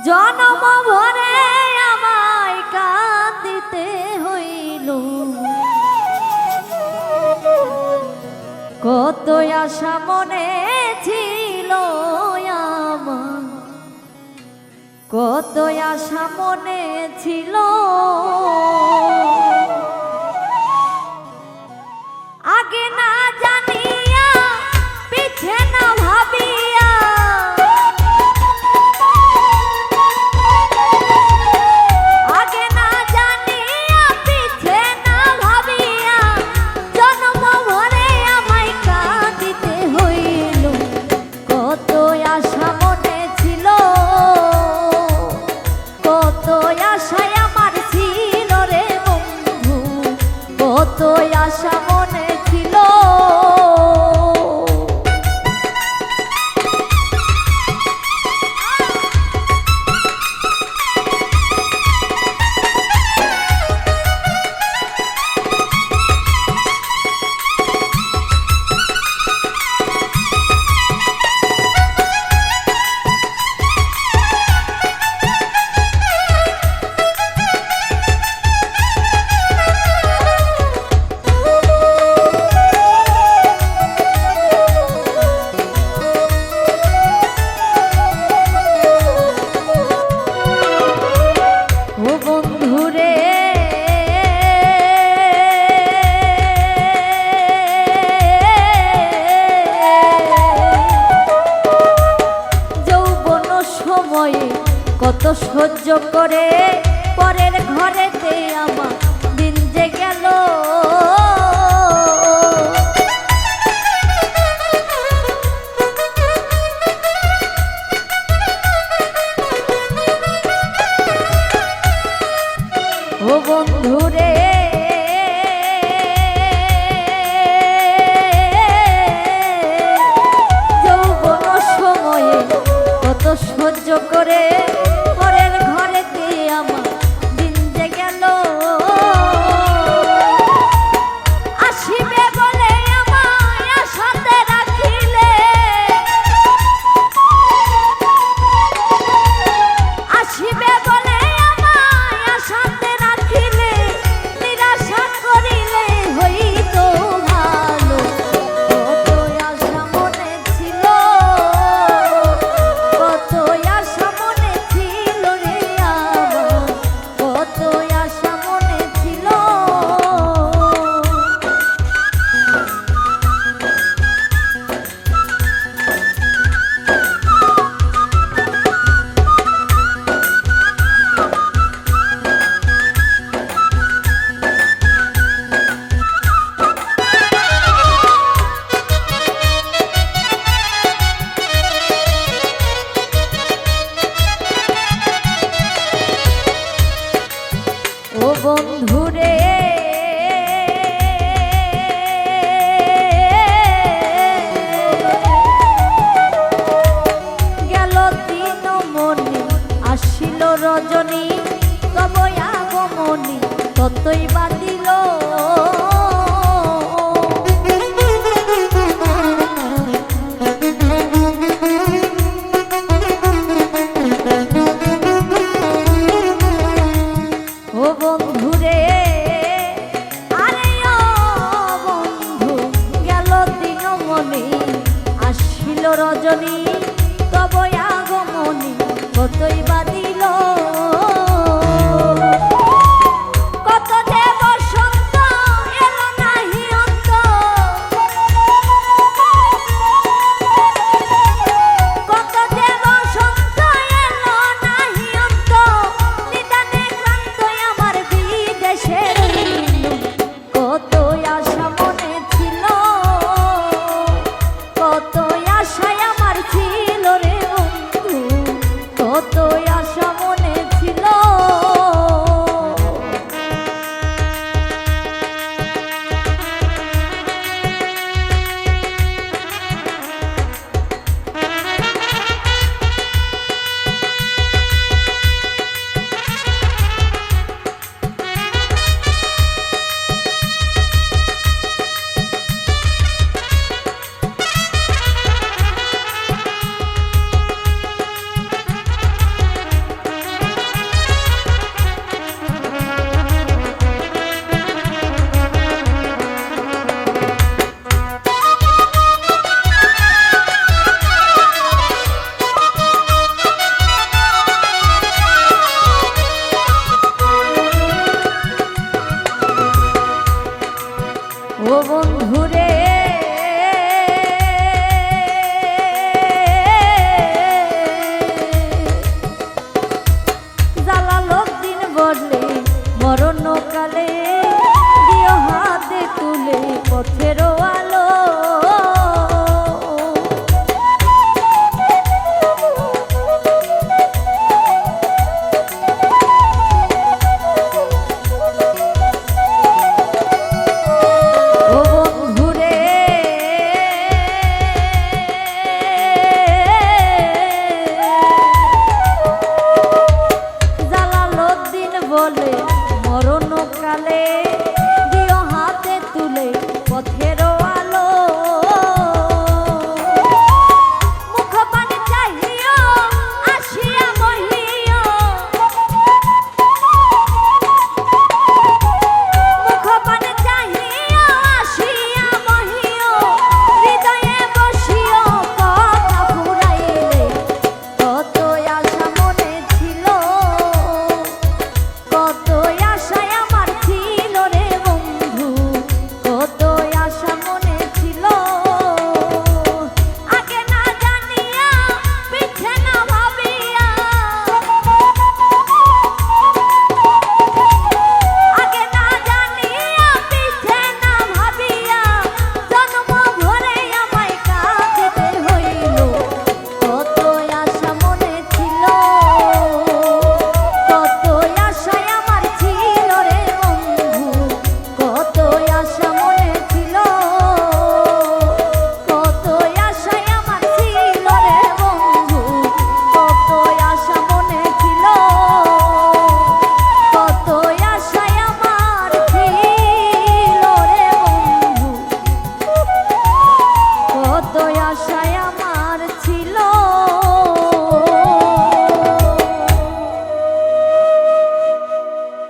জনম ভরে আমায় কাঁদিতে হইল, কত আশা মনে ছিল আমার, কত আশা মনে ছিল। আগে না জানিয়া পিছে না ভাবিয়া, আগে না জানিয়া পিছে না ভাবিয়া, জন্ম ভরে আমায় কাঁদিতে হইল, কত আশা মনে ছিল, কত আশায় আমার ছিল রে বন্ধু, কত আশা মনে ছিল। কত সহ্য করে পরের ঘরেতে আমার দিন যে গেল, ও বন্ধুরে যৌবন সময়ে কত সহ্য করে পরের ঘরেতে আমার দিন যে গেল। আসিবে বলে আমায় আশাতে রাখিলে, আসিবে বলে আমায় আশাতে রাখিলে, নিরাশা করিলে হইতো ভালো, কত আশা মনে ছিল, কত আশা মনে ছিল রে আমার, কত আশা মনে ছিল। ও বন্ধুরে গেল দিন মনি আসিল রজনী, তবই আগমনী ততই বাদিল, ও বন্ধুরে আরে ও বন্ধু গেল দিন মনি আসিল রজনী, তবই আগমনী কতই বাদিল, কত যে বর্ষ কত আশা